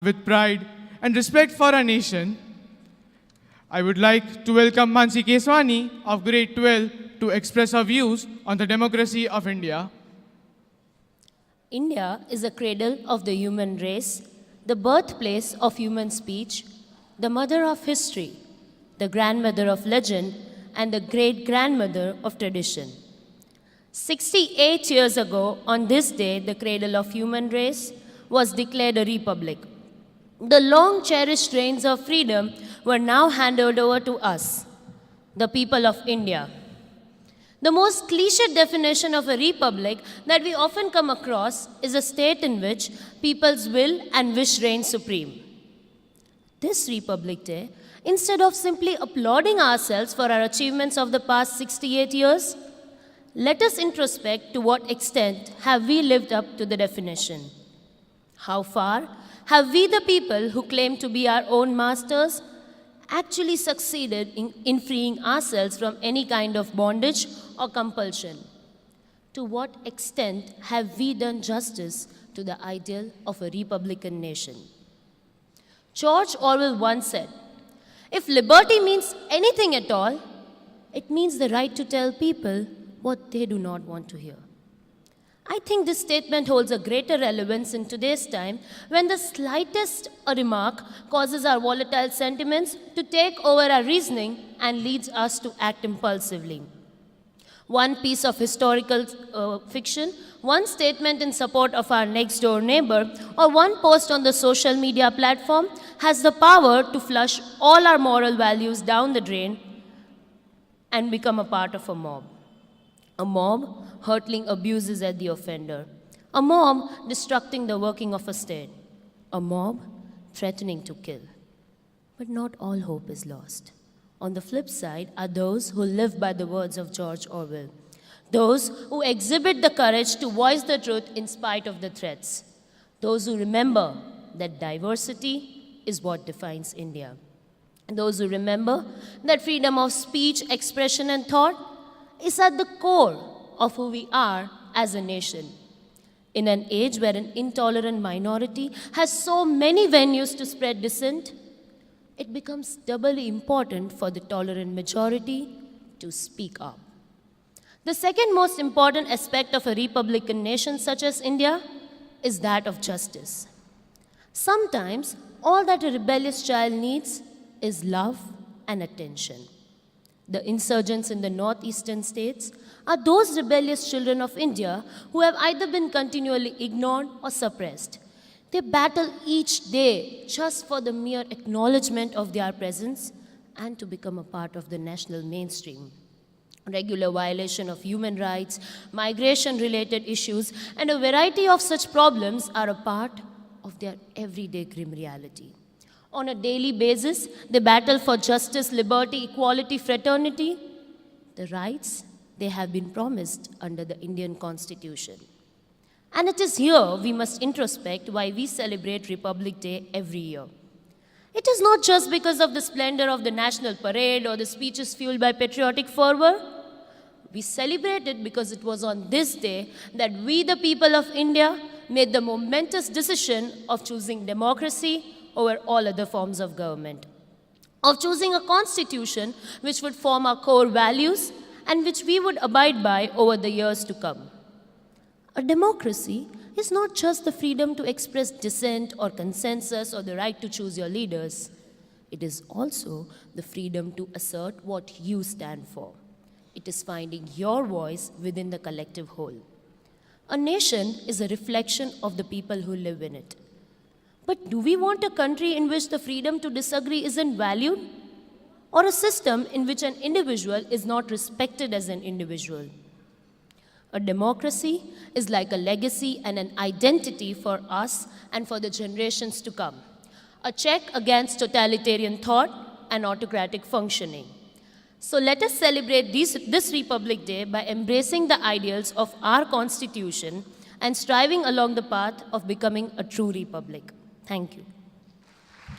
With pride and respect for our nation, I would like to welcome Mansi Keswani of grade 12 to express her views on the democracy of India. India is a cradle of the human race, the birthplace of human speech, the mother of history, the grandmother of legend, and the great-grandmother of tradition. 68 years ago, on this day, the cradle of human race was declared a republic. The long-cherished reigns of freedom were now handed over to us, the people of India. The most cliched definition of a republic that we often come across is a state in which people's will and wish reign supreme. This Republic Day, instead of simply applauding ourselves for our achievements of the past 68 years, let us introspect to what extent have we lived up to the definition. How far have we, the people who claim to be our own masters, actually succeeded in freeing ourselves from any kind of bondage or compulsion? To what extent have we done justice to the ideal of a republican nation? George Orwell once said, "If liberty means anything at all, it means the right to tell people what they do not want to hear." I think this statement holds a greater relevance in today's time when the slightest remark causes our volatile sentiments to take over our reasoning and leads us to act impulsively. One piece of historical fiction, one statement in support of our next door neighbor, or one post on the social media platform has the power to flush all our moral values down the drain and become a part of a mob. A mob hurtling abuses at the offender. A mob destructing the working of a state. A mob threatening to kill. But not all hope is lost. On the flip side are those who live by the words of George Orwell. Those who exhibit the courage to voice the truth in spite of the threats. Those who remember that diversity is what defines India. And those who remember that freedom of speech, expression, and thought is at the core of who we are as a nation. In an age where an intolerant minority has so many venues to spread dissent, it becomes doubly important for the tolerant majority to speak up. The second most important aspect of a republican nation such as India is that of justice. Sometimes, all that a rebellious child needs is love and attention. The insurgents in the northeastern states are those rebellious children of India who have either been continually ignored or suppressed. They battle each day just for the mere acknowledgement of their presence and to become a part of the national mainstream. Regular violation of human rights, migration-related issues, and a variety of such problems are a part of their everyday grim reality. On a daily basis, they battle for justice, liberty, equality, fraternity, the rights they have been promised under the Indian Constitution. And it is here we must introspect why we celebrate Republic Day every year. It is not just because of the splendor of the national parade or the speeches fueled by patriotic fervor. We celebrate it because it was on this day that we, the people of India, made the momentous decision of choosing democracy over all other forms of government, of choosing a constitution which would form our core values and which we would abide by over the years to come. A democracy is not just the freedom to express dissent or consensus or the right to choose your leaders. It is also the freedom to assert what you stand for. It is finding your voice within the collective whole. A nation is a reflection of the people who live in it. But do we want a country in which the freedom to disagree isn't valued? Or a system in which an individual is not respected as an individual? A democracy is like a legacy and an identity for us and for the generations to come. A check against totalitarian thought and autocratic functioning. So let us celebrate this Republic Day by embracing the ideals of our Constitution and striving along the path of becoming a true republic. Thank you.